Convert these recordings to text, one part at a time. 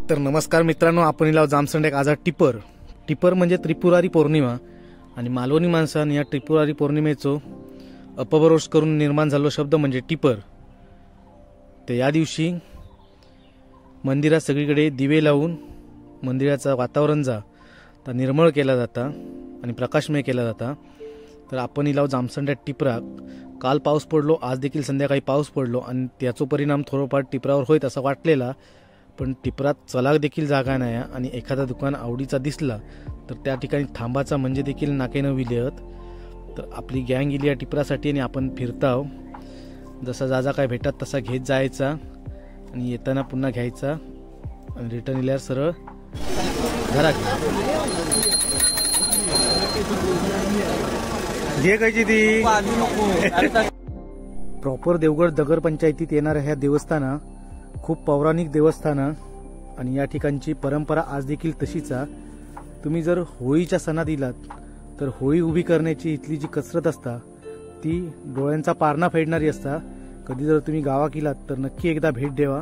तर नमस्कार मित्रांनो, आपण इलाव जामसंड्याक आज टिपर म्हणजे त्रिपुरारी पौर्णिमा आणि मालवणी माणसांनी या त्रिपुरारी पौर्णिमेचो अपभ्रंश करून निर्माण झालो शब्द म्हणजे टिपर। तर या दिवशी मंदिरात सगळीकडे दिवे लावून मंदिराचं वातावरण निर्मळ केला जाता आणि प्रकाशमय केला जाता। तर आपण इलाव जामसंड्यात टिपराक काल पाऊस पडलो, आज देखील संध्याकाळी पाऊस पडलो आणि त्याचा परिणाम थोडाफार टिपरावर होईल असं वाटलेला, पण टिपरात चलाक देखील जागा नाही आणि एखादा दुकान आवडीचा दिसला तर त्या ठिकाणी थांबाचा म्हणजे देखील नाकेनं विलेत। तर आपली गँग गेली या टिपरासाठी आणि आपण फिरताव, जसा जाजा काय भेटत तसा घेत जायचा आणि येताना पुन्हा घ्यायचा आणि रिटर्न इल्यावर सरळ घरात घे कायची ती प्रॉपर देवगड दगर पंचायतीत येणाऱ्या ह्या देवस्थाना खूप पौराणिक देवस्थान आणि या ठिकाणची परंपरा आज देखील तशीच आहे। तुम्ही जर होळीच्या सणात दिलात तर होळी उभी करण्याची इथली जी कसरत असता ती डोळ्यांचा पारणा फेडणारी असता। कधी जर तुम्ही गावा केलात तर नक्की एकदा भेट द्यावा।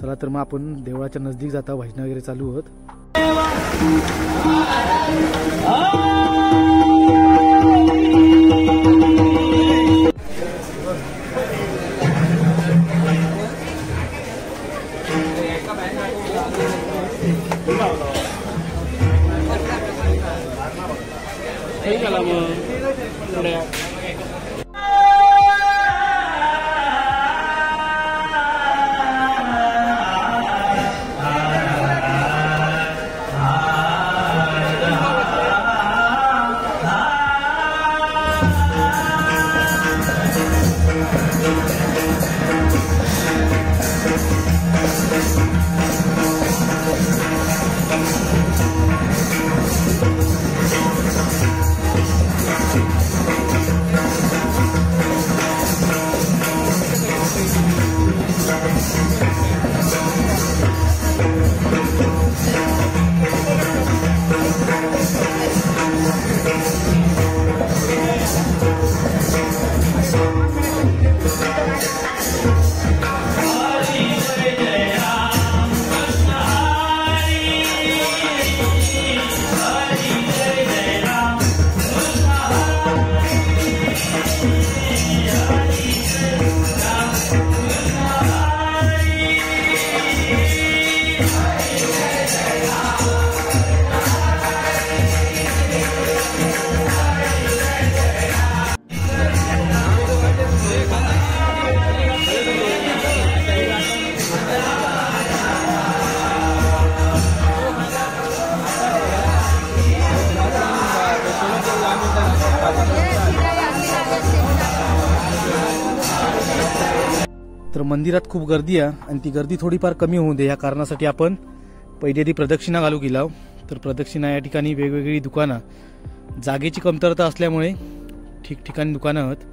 चला तर मग आपण देवळाच्या नजदीक जाता, भजन वगैरे चालू होत। तर मंदिरात खूप गर्दी आहे आणि ती गर्दी थोडीफार कमी होऊ दे या कारणासाठी आपण पहिले ती प्रदक्षिणा घालू गेलाव। तर प्रदक्षिणा या ठिकाणी वेगवेगळी दुकानं, जागेची कमतरता असल्यामुळे ठिकठिकाणी दुकानं आहेत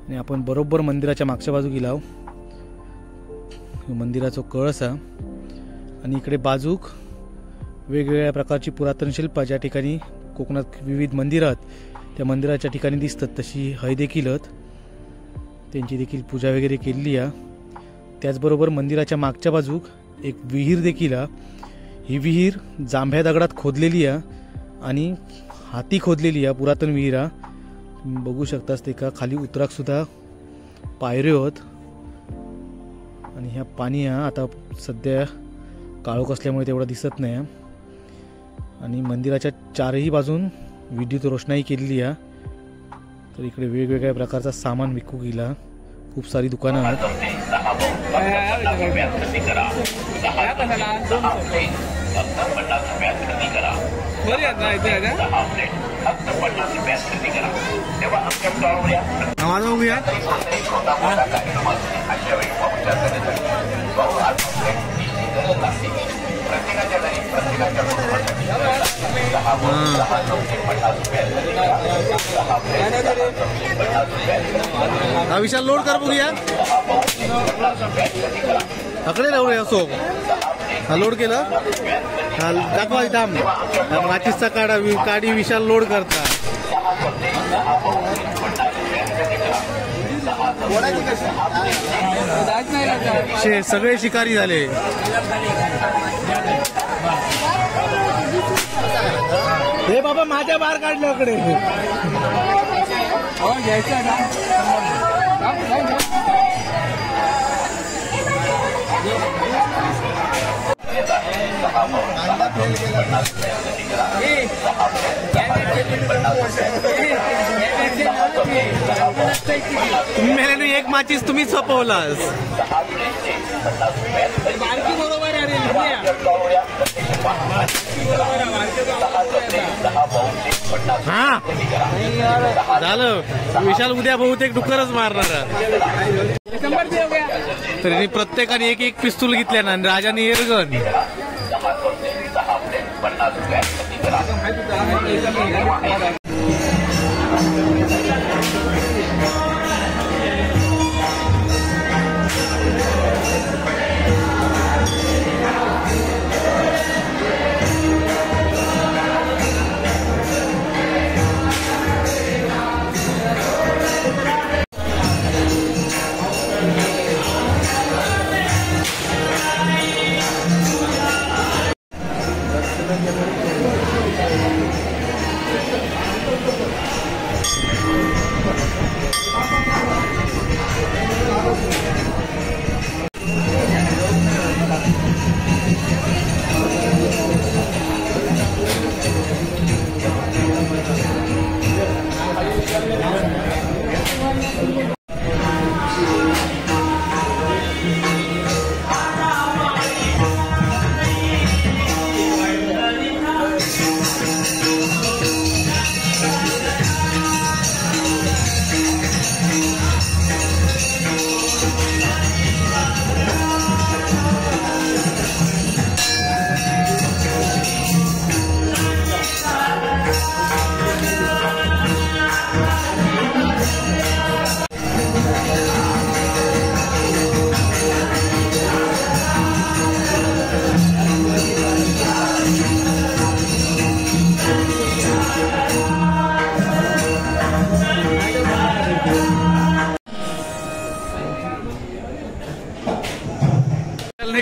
आणि आपण बरोबर मंदिराच्या मागच्या बाजू गेलाव। मंदिराचा कळस आहे आणि इकडे बाजूक वेगवेगळ्या प्रकारची पुरातन शिल्प ज्या ठिकाणी कोकणात विविध मंदिरं आहेत त्या मंदिराच्या ठिकाणी दिसतात तशी हय देखील आहेत, त्यांची देखील पूजा वगैरे केलेली आहे। त्याचबरोबर मंदिराच्या मागच्या बाजूक एक विहीर देखील आहे। ही विहीर जांभ्या दगडात खोदलेली आहे आणि हाती खोदलेली आहे, पुरातन विहीर आहे। तुम्ही बघू शकताच ते का खाली उतराक सुद्धा पायऱ्या आहेत आणि ह्या पाणी आहे आता सध्या काळोख असल्यामुळे तेवढा दिसत नाही आणि मंदिराच्या चारही बाजून विद्युत रोषणाई केलेली आहे। तर इकडे वेगवेगळ्या प्रकारचा सामान विकू गेला, खूप सारी दुकानं आहेत। हा विशाल लोड कर बघूया, अकडे लावूया असो हा लोड केलं दाखवा इथं माचीसचा काडी विशाल लोड करता। सगळे शिकारी झाले। हे बाबा माझ्या बाहेर काढल्याकडे तुम्ही मेल्याने एक माचीस तुम्ही सोपवलास. हा झालं. विशाल उद्या बहुतेक डुक्करच मारणार. तरी प्रत्येकाने एक एक पिस्तूल घेतल्या ना आणि राजाने एअरगन.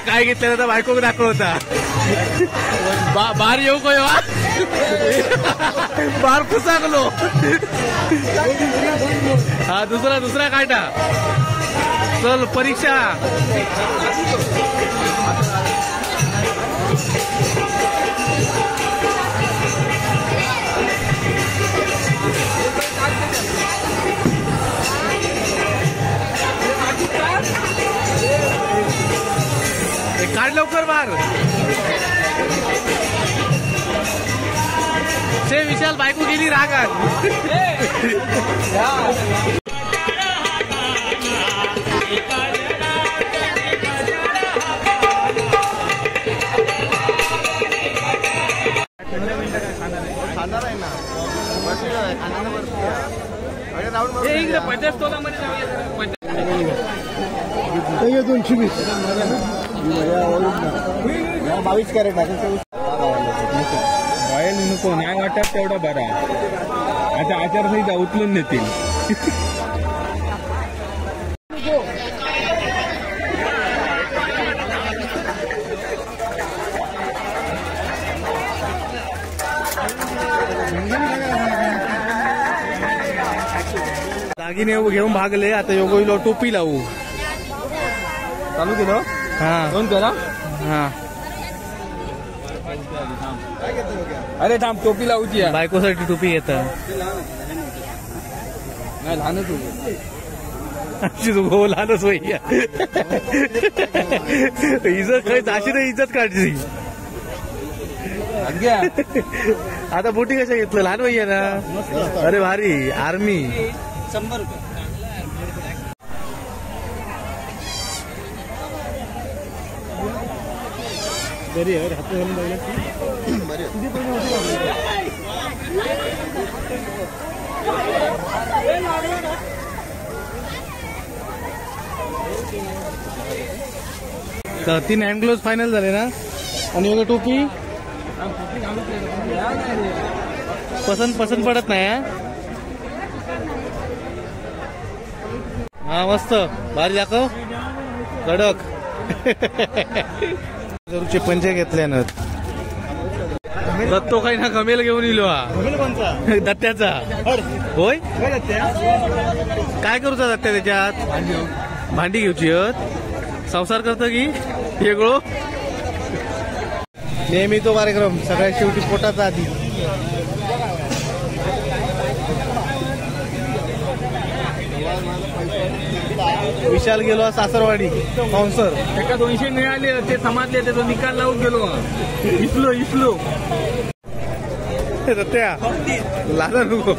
काय घेतलेलं तर बायको दाखवता. बार येऊ काय बार फुसाकलो. हा दुसरा काढा. चल परीक्षा. काढ लवकर बार. से विशाल बायको गेली रागात. खाणार आहे ना. इकडे 50 तोलामध्ये जाऊया. 220 22 कॅरेट बाहेर नको नाही वाटत तेवढा बरा. आता आचारसंहिता उचलून नेतील. दागिने घेऊन भागले. आता योगीला टोपी लावू. चालू केलं. हा दोन करा. हा अरे थांब टोपी लावूची. बायकोसाठी टोपी येत नाही. लहानच हो लहानच होई. इज्जत काही अशी नाही. इज्जत काढची. आता बोटी कशा घेतलं. लहान वय ना. अरे भारी. आर्मी 100 रुपये. बरी आहे. हात घालून बघलं तर 3 हँड ग्लोव्ज फायनल झाले ना. आणि टोपी पसंत पडत नाही. हा मस्त भारी दाखव. कडक. गरुचे पंजे घेतल्यानं दत्तो काही ना कमेल घेऊन इलो हा दत्त्याचा होय. काय करूचा दत्त्या त्याच्यात भांडी घेऊची संसार करतो की वेगळो. नेहमी तो कार्यक्रम सगळ्यात शेवटी पोटाचा आधी. विशाल गेलो सासरवाडी पावसर एका 200 मिळाले ते समाजले त्याचा निकाल लावून गेलो. इफलो त्या लादा नको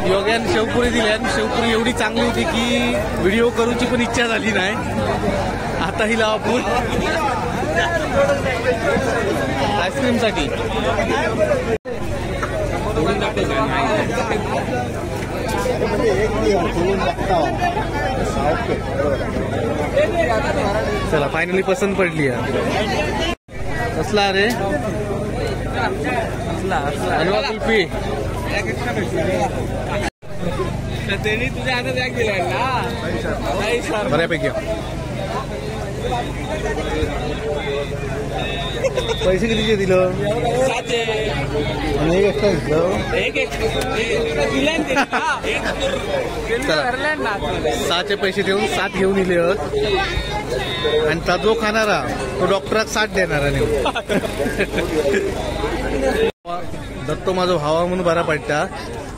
योग्यान शेवपुरी दिली आणि शेवपुरी एवढी चांगली होती की व्हिडिओ करूची पण इच्छा झाली नाही. आता ही लावा पूर आईस्क्रीम साठी. चला फायनली पसंत पडली. कसला रे हलवा कुल्फी त्यांनी तुझ्या हातात एक दिलाय ना बऱ्यापैकी. पैसे कितीचे दिलं आणि एक्स्ट्रा घेतलं. 6चे पैसे देऊन 7 घेऊन इले आणि ता जो खाणारा तो डॉक्टरात 60 देणारा नेऊन. दत्तो माझा भावा म्हणून बरा पडता.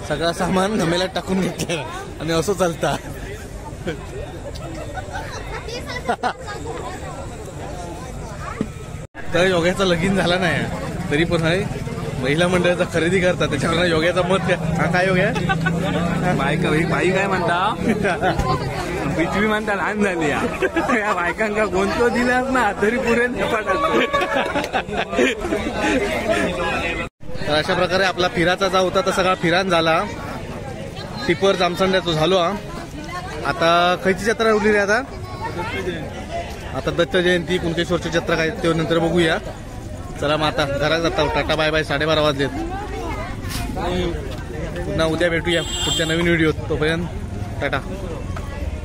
सगळा सामान नमेला टाकून घेतलं आणि असं चालता. तर योग्याचा लगीन झाला नाही तरी पण आहे महिला मंडळाचा खरेदी करतात त्याच्यावर योग्याचा मत द्या. हा काय योग्या बाई काय म्हणता पिशवी म्हणता लहान झाली या बायकांका कोणतो दिलास ना तरी पुरे. तर अशा प्रकारे आपला फिराचा जा होता तर सगळा फिरान झाला. टिपर जामसंड्याचं झालो. आता खयची जत्रा उरली रे आता दत्त जयंती कुणकेश्वरची जत्रा काय ते नंतर बघूया. चला मग आता घरात जाता. Tata bye bye. 12:30 वाजलेत. पुन्हा उद्या भेटूया पुढच्या नवीन व्हिडिओत. तोपर्यंत टाटा.